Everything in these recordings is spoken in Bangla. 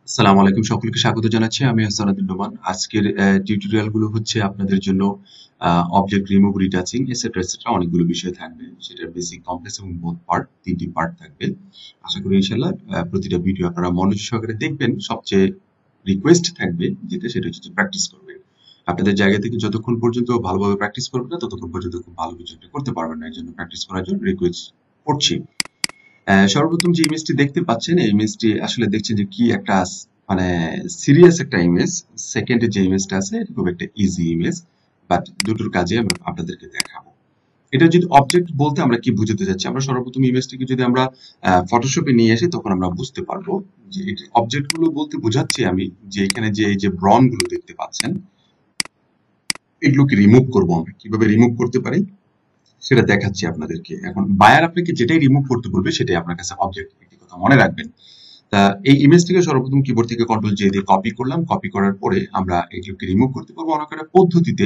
আসসালামু আলাইকুম, সকলকে স্বাগত জানাচ্ছি। আমি আহসান উদ্দিন নোমান। আজকের টিউটোরিয়াল গুলো হচ্ছে আপনাদের জন্য object remove, retouching etcetera etcetera অনেকগুলো বিষয় থাকবে। সেটার বেসিক, কমপ্লেক্স এবং বোথ পার্ট, তিনটি পার্ট থাকবে। আশা করি ইনশাআল্লাহ প্রতিটা ভিডিও আপনারা মনোযোগ সহকারে দেখবেন। সবচেয়ে রিকোয়েস্ট থাকবে সেটা হচ্ছে যে প্র্যাকটিস করবেন। আপনাদের জায়গা থেকে যতক্ষণ পর্যন্ত ভালোভাবে প্র্যাকটিস করবেন না, ততক্ষণ পর্যন্ত খুব ভালো কিছু একটা করতে পারবেন না। এই জন্য প্র্যাকটিস করার জন্য রিকোয়েস্ট করছি। সর্বপ্রথম যে ইমেজটি দেখতে পাচ্ছেন, এই ইমেজটি আসলে দেখছেন যে কি একটা মানে সিরিয়াস একটা ইমেজ। সেকেন্ডে যে ইমেজটা আছে এটা খুব একটা ইজি ইমেজ, বাট দুটোর কাজে আমি আপনাদেরকে দেখাবো। এটা যদি অবজেক্ট বলতে আমরা কি বুঝতে যাচ্ছি, আমরা সর্বপ্রথম ইমেজটিকে যদি আমরা ফটোশপে নিয়ে আসি তখন আমরা বুঝতে পারবো যে অবজেক্ট গুলো বলতে বোঝাচ্ছি আমি যে এখানে যে এই যে ব্রন গুলো দেখতে পাচ্ছেন, এগুলোকে রিমুভ করবো। আমরা কিভাবে রিমুভ করতে পারি সেটা দেখাচ্ছি আপনাদেরকে। এখন বায়ার আপনাকে যেটাই রিমুভ করতে বলবে সেটাই আপনার কাছে অবজেক্ট। একটি কথা মনে রাখবেন। তা এই ইমেজটিকে সর্বপ্রথম কিবোর্ড থেকে কন্ট্রোল জে দিয়ে কপি করলাম। কপি করার পরে আমরা এগুলোকে রিমুভ করতে পারবো অনেক একটা পদ্ধতিতে।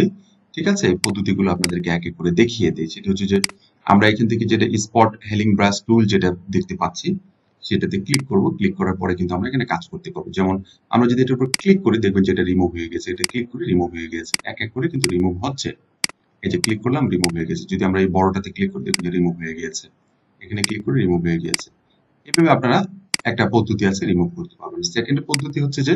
ঠিক আছে, এই পদ্ধতিগুলো আপনাদেরকে এক এক করে দেখিয়ে দিই। সেটা হচ্ছে যে আমরা এখান থেকে যেটা স্পট হেলিং ব্রাশ টুল যেটা দেখতে পাচ্ছি সেটাতে ক্লিক করব। ক্লিক করার পরে কিন্তু আমরা এখানে কাজ করতে পারবো। যেমন আমরা যদি এটার উপর ক্লিক করি দেখবেন যেটা রিমুভ হয়ে গেছে। এটা ক্লিক করে রিমুভ হয়ে গেছে। এক এক করে কিন্তু রিমুভ হচ্ছে। এই যে ক্লিক করলাম, রিমুভ হয়ে গেছে। যদি আমরা এই বড়টাতে ক্লিক করি দেখুন যে রিমুভ হয়ে গিয়েছে। এখানে ক্লিক করে রিমুভ হয়ে গিয়েছে। এভাবে আপনারা একটা পদ্ধতি আছে রিমুভ করতে পারবেন। সেকেন্ড পদ্ধতি হচ্ছে যে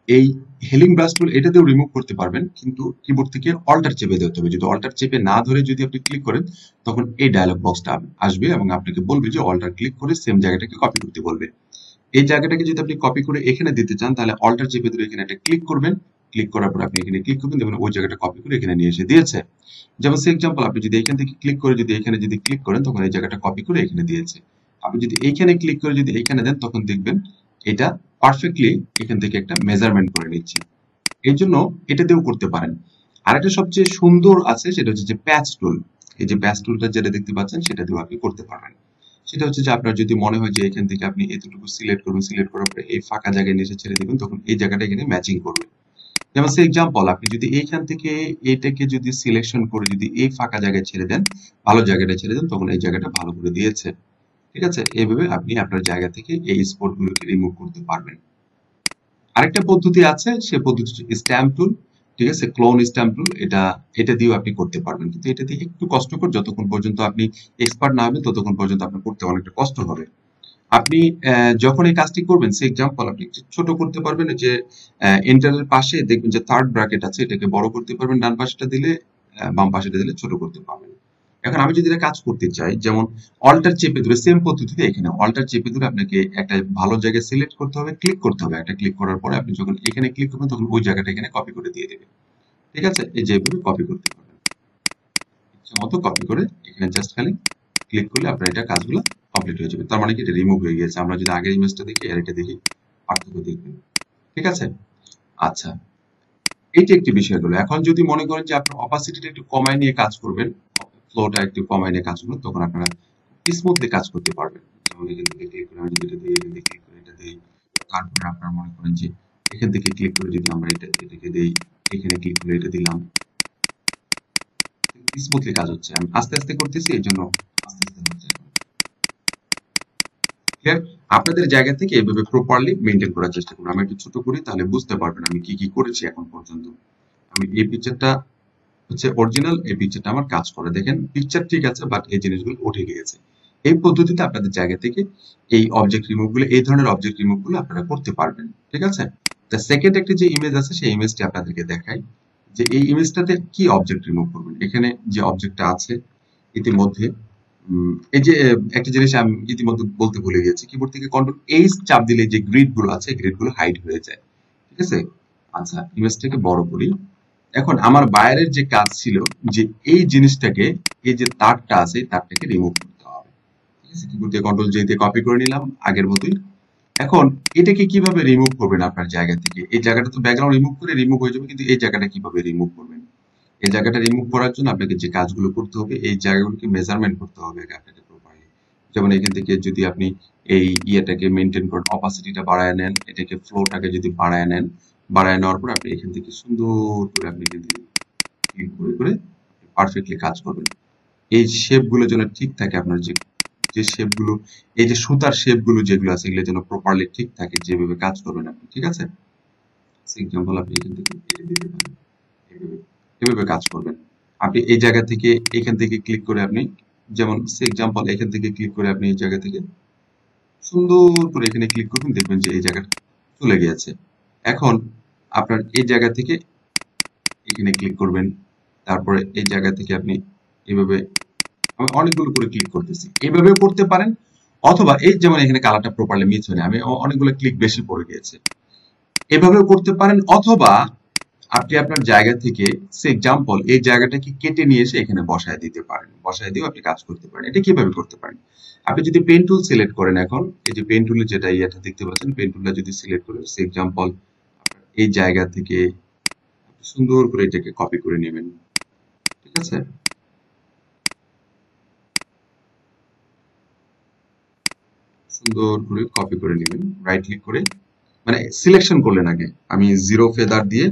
এই হেলিং ব্রাশ টুল এটাতেও রিমুভ করতে পারবেন, কিন্তু কিবোর্ড থেকে অল্টার চেপে দিতে হবে। যদি অল্টার চেপে না ধরে যদি আপনি ক্লিক করেন তখন এই ডায়লগ বক্সটা আসবে এবং আপনাকে বলবে যে অল্টার ক্লিক করে সেম জায়গাটাকে কপি করতে বলবে। এই জায়গাটাকে যদি আপনি কপি করে এখানে দিতে চান তাহলে অল্টার চেপে ধরে এখানে একটা ক্লিক করবেন। ক্লিক করার পর আপনি এখানে ক্লিক করবেন, দেখবেন ওই জায়গাটা কপি করে এখানে নিয়ে এসে দিয়েছে। যেমন সে এক্সাম্পল, আপনি যদি এখান থেকে ক্লিক করে যদি এখানে যদি ক্লিক করেন তখন এই জায়গাটা কপি করে এখানে দিয়েছে। আপনি যদি এইখানে ক্লিক করে যদি এইখানে দেন তখন দেখবেন এটা পারফেক্টলি এখান থেকে একটা মেজারমেন্ট করে নিচ্ছে। এই জন্য এটা দিয়েও করতে পারেন। আরেকটা সবচেয়ে সুন্দর আছে সেটা হচ্ছে যে প্যাচ টুল। এই যে প্যাচ টুলটা যেটা দেখতে পাচ্ছেন সেটা দিয়েও আপনি করতে পারবেন। সেটা হচ্ছে যে আপনার যদি মনে হয় যে এখান থেকে আপনি এতটুকু সিলেক্ট করবেন, সিলেক্ট করার পরে এই ফাঁকা জায়গায় নিচে ছেড়ে দিবেন, তখন এই জায়গাটা এখানে ম্যাচিং করবে। যেমন সে এক্সাম্পল, আপনি যদি এইখান থেকে এটাকে যদি সিলেকশন করে যদি এই ফাঁকা জায়গায় ছেড়ে দেন, ভালো জায়গাটা ছেড়ে দেন, তখন এই জায়গাটা ভালো করে দিয়েছে। ঠিক আছে, এইভাবে আপনি আপনার জায়গা থেকে এই স্পট গুলোকে রিমুভ করতে পারবেন। আরেকটা পদ্ধতি আছে, সে পদ্ধতি হচ্ছে স্ট্যাম্প টুল। ঠিক আছে, ক্লোন স্ট্যাম্প টুল। এটা দিয়েও আপনি করতে পারবেন, কিন্তু এটা দিয়ে একটু কষ্টকর। যতক্ষণ পর্যন্ত আপনি এক্সপার্ট না হবেন ততক্ষণ পর্যন্ত আপনার করতে অনেকটা কষ্ট হবে। আপনি যখন এই কাজটি করবেন, সে এক্সাম্পল আপনি একটু ছোট করতে পারবেন। যে এন্টারের পাশে দেখবেন যে থার্ড ব্র্যাকেট আছে, এটাকে বড় করতে পারবেন। ডান পাশেটা দিলে, বাম পাশেটা দিলে ছোট করতে পারবেন। এখন আমি যদি এটা কাজ করতে চাই, যেমন অল্টার চেপে ধরে সেম পদ্ধতিতে এখানে অল্টার চেপে ধরে আপনাকে একটা ভালো জায়গায় সিলেক্ট করতে হবে, ক্লিক করতে হবে। একটা ক্লিক করার পরে আপনি যখন এখানে ক্লিক করবেন তখন ওই জায়গাটা এখানে কপি করে দিয়ে দেবে। ঠিক আছে, এই যে এভাবে কপি করতে পারবেন। ইচ্ছা মতো কপি করে এখানে জাস্ট খালি ক্লিক করলে আপনার এটা কাজগুলো কমপ্লিট হয়ে যাবে। তার মানে কি এটা রিমুভ হয়ে গিয়েছে। আমরা যদি আগের ইমেজটা দেখি আর এটা দেখি, পার্থক্য দেখবেন। ঠিক আছে, আচ্ছা, এইটা একটি বিষয় হলো। এখন যদি মনে করেন যে আপনার অপাসিটিটা একটু কমায় নিয়ে কাজ করবেন, ফ্লোটা একটু কমায় নিয়ে কাজ করবেন, তখন আপনারা স্মুথলি কাজ করতে পারবেন। যেমন এখান থেকে ক্লিক করে আমি যদি এটা দিই, এখান থেকে ক্লিক করে এটা দিই, তারপরে আপনারা মনে করেন যে এখান থেকে ক্লিক করে যদি আমরা এটাকে দিই, এখানে ক্লিক করে এটা দিলাম, স্মুথলি কাজ হচ্ছে। আমি আস্তে আস্তে করতেছি, এই জন্য আস্তে আস্তে হচ্ছে। ক্লিয়ার? আপনাদের জায়গা থেকে এভাবে প্রপারলি মেনটেন করার চেষ্টা করুন। আমি একটু ছোট করি, তাহলে বুঝতে পারবেন আমি কি কি করেছি এখন পর্যন্ত। আমি এই পিকচারটা হচ্ছে অরিজিনাল, এই পিকচারটা আমার কাজ করে। দেখেন পিকচার ঠিক আছে, বাট এই জিনিসগুলো উঠে গিয়েছে। এই পদ্ধতিতে আপনাদের জায়গা থেকে এই অবজেক্ট রিমুভ গুলো, এই ধরনের অবজেক্ট রিমুভ গুলো আপনারা করতে পারবেন। ঠিক আছে, তা সেকেন্ড একটি যে ইমেজ আছে সেই ইমেজটি আপনাদেরকে দেখাই যে এই ইমেজটাতে কি অবজেক্ট রিমুভ করবেন। এখানে যে অবজেক্টটা আছে ইতিমধ্যে, এই যে একটা জিনিস আমি ইতিমধ্যে বলতে ভুলে গেছি, কিবোর্ড থেকে কন্ট্রোল এইচ চাপ দিলে যে গ্রিড গুলো আছে গ্রিড গুলো হাইড হয়ে যায়। ঠিক আছে, আচ্ছা, ইমেজটাকে বড় করি। এখন আমার বাইরের যে কাজ ছিল যে এই জিনিসটাকে, এই যে তারটা আছে এই তারটাকে রিমুভ করতে হবে। ঠিক আছে, কিবোর্ড দিয়ে কন্ট্রোল জে দিয়ে কপি করে নিলাম আগের মতোই। এখন এটাকে কিভাবে রিমুভ করবেন আপনার জায়গা থেকে? এই জায়গাটা তো ব্যাকগ্রাউন্ড রিমুভ করে রিমুভ হয়ে যাবে, কিন্তু এই জায়গাটা কিভাবে রিমুভ করবেন? এই জায়গাটা রিমুভ করার জন্য আপনাকে যে কাজগুলো করতে হবে, এই জায়গাগুলোকে মেজারমেন্ট করতে হবে আপনাকে প্রপারলি। যেমন এখান থেকে যদি আপনি এই ইয়েটাকে মেনটেন করেন, অপাসিটিটা বাড়ায় নেন, এটাকে ফ্লোটাকে যদি বাড়ায় নেন, বাড়ায় নেওয়ার পর আপনি এখান থেকে সুন্দর করে আপনি কিন্তু ক্লিক করে করে পারফেক্টলি কাজ করবেন। এই শেপ গুলো যেন ঠিক থাকে, আপনার যে যে শেপগুলো, এই যে সুতার শেপগুলো যেগুলো আছে এগুলো যেন প্রপারলি ঠিক থাকে, যেভাবে কাজ করবেন আপনি, ঠিক আছে? এক্সাম্পল আপনি এখান থেকে এটা দিতে পারেন, এভাবে এভাবে কাজ করবেন। আপনি এই জায়গা থেকে এখান থেকে ক্লিক করে আপনি, যেমন এক্সাম্পল এখান থেকে ক্লিক করে আপনি এই জায়গা থেকে সুন্দর করে এখানে ক্লিক করবেন, দেখবেন যে এই জায়গাটা চলে গিয়েছে। এখন আপনার এই জায়গা থেকে এখানে ক্লিক করবেন, তারপরে এই জায়গা থেকে আপনি এভাবে, আমি অনেকগুলো করে ক্লিক করতেছি, এভাবেও করতে পারেন। অথবা এই যেমন এখানে কালারটা প্রপারলি মিস হয়নি, আমি অনেকগুলো ক্লিক বেশি পড়ে গিয়েছে, এভাবেও করতে পারেন। অথবা আপনি আপনার জায়গা থেকে এক্সাম্পল এই জায়গাটাকে কেটে নিয়ে এসে এখানে বসায় দিতে পারেন, বসায় দিয়েও আপনি কাজ করতে পারেন। এটা কিভাবে করতে পারেন? আপনি যদি পেন টুল সিলেক্ট করেন, এখন এই যে পেন টুলে যেটা ইয়েটা দেখতে পাচ্ছেন, পেন টুলটা যদি সিলেক্ট করেন, এক্সাম্পল এই জায়গা থেকে সুন্দর করে এটাকে কপি করে নেবেন, ঠিক আছে? সুন্দর করে কপি করে নেবেন, রাইট ক্লিক করে, মানে সিলেকশন করলেন আগে, আমি জিরো ফেদার দিয়ে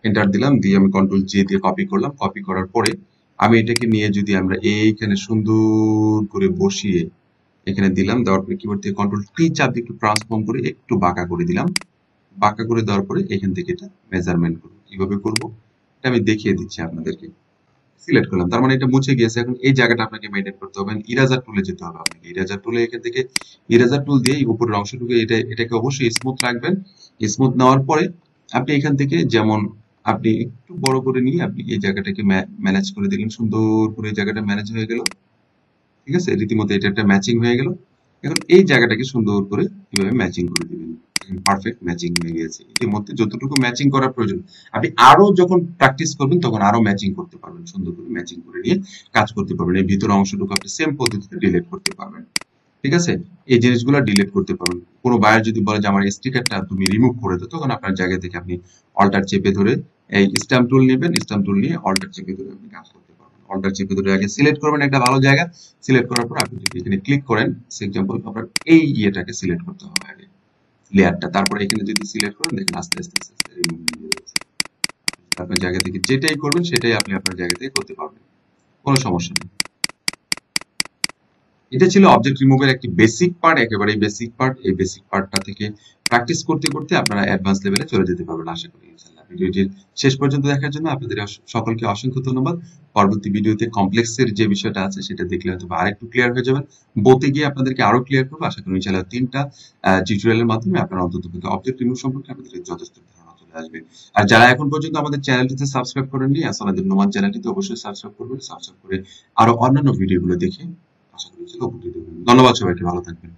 এন্টার দিলাম, দিয়ে আমি কন্ট্রোল জে দিয়ে কপি করলাম, কপি করার পরে আমি এটাকে নিয়ে যদি আমরা এইখানে সুন্দর করে বসিয়ে এখানে দিলাম, দেওয়ার পরে কিবোর্ড থেকে কন্ট্রোল টি চাপ দিয়ে একটু ট্রান্সফর্ম করে একটু বাঁকা করে দিলাম, বাঁকা করে দেওয়ার পরে এখান থেকে এটা মেজারমেন্ট করবো। কিভাবে করব এটা আমি দেখিয়ে দিচ্ছি আপনাদেরকে। সিলেক্ট করলাম, তার মানে এটা মুছে গিয়েছে। এখন এই জায়গাটা আপনাকে মেনটেন করতে হবে, ইরেজার টুলে যেতে হবে আপনাকে, ইরেজার টুলে এখান থেকে ইরেজার টুল দিয়ে এই উপরের অংশটুকু এটাকে অবশ্যই স্মুথ রাখবেন। স্মুথ নেওয়ার পরে আপনি এখান থেকে যেমন আপনি একটু বড় করে নিয়ে আপনি এই জায়গাটাকে ম্যানেজ করে দিলেন, সুন্দর করে এই জায়গাটা ম্যানেজ হয়ে গেল, ঠিক আছে? রীতিমতো এটা একটা ম্যাচিং হয়ে গেল। এখন এই জায়গাটাকে সুন্দর করে এভাবে ম্যাচিং করে দিবেন, পারফেক্ট ম্যাচিং হয়ে গেছে। ইতিমধ্যে যতটুকু ম্যাচিং করার প্রয়োজন, আপনি আরো যখন প্র্যাকটিস করবেন তখন আরো ম্যাচিং করতে পারবেন, সুন্দর করে ম্যাচিং করে নিয়ে কাজ করতে পারবেন। এই ভিতরের অংশটুকু আপনি সেম পদ্ধতিতে ডিলিট করতে পারবেন, ঠিক আছে? এই জিনিসগুলো ডিলিট করতে পারবেন। কোনো বায়ার যদি বলে যে আমার স্টিকারটা তুমি রিমুভ করে দাও, তখন আপনার জায়গা থেকে আপনি অল্টার চেপে ধরে এই স্ট্যাম্প টুল নেবেন, স্ট্যাম্প টুল নিয়ে অল্টার চেপে ধরে আপনি কাজ করতে পারবেন। অল্টার চেপে ধরে আগে সিলেক্ট করবেন একটা ভালো জায়গা, সিলেক্ট করার পর আপনি যদি এখানে ক্লিক করেন, এক্সাম্পল আপনার এই ইয়েটাকে সিলেক্ট করতে হবে আগে, লেয়ারটা, তারপরে এখানে যদি সিলেক্ট করেন দেখেন আস্তে আস্তে আস্তে আস্তে রিমুভ হয়ে যাচ্ছে। আপনার জায়গা থেকে যেটাই করবেন সেটাই আপনি আপনার জায়গা থেকে করতে পারবেন, কোনো সমস্যা নেই। এটা ছিল অবজেক্ট রিমুভের একটি বেসিক পার্ট, একেবারে বেসিক পার্ট। এই বেসিক পার্টটা থেকে প্র্যাকটিস করতে করতে আপনারা অ্যাডভান্স লেভেলে চলে যেতে পারবেন আশা করি ইনশাআল্লাহ। ভিডিওটির শেষ পর্যন্ত দেখার জন্য আপনাদের সকলকে অসংখ্য ধন্যবাদ। পরবর্তী ভিডিওতে কমপ্লেক্সের যে বিষয়টা আছে সেটা দেখলে হয়তো আরেকটু ক্লিয়ার হয়ে যাবেন, বলতে গিয়ে আপনাদেরকে আরো ক্লিয়ার করবো। আশা করি ইনশাআল্লাহ 3টা টিউটোরিয়ালের মাধ্যমে আপনারা অন্তত অবজেক্ট রিমুভ সম্পর্কে আপনাদের যথেষ্ট ধারণা চলে আসবে। আর যারা এখন পর্যন্ত আমাদের চ্যানেলটিতে সাবস্ক্রাইব করেননি, আহসান উদ্দিন নোমান চ্যানেলটিতে অবশ্যই সাবস্ক্রাইব করবেন, সাবস্ক্রাইব করে আরো অন্যান্য ভিডিওগুলো দেখে আশা করি উপকৃত হবেন। ধন্যবাদ সবাইকে, ভালো থাকবেন।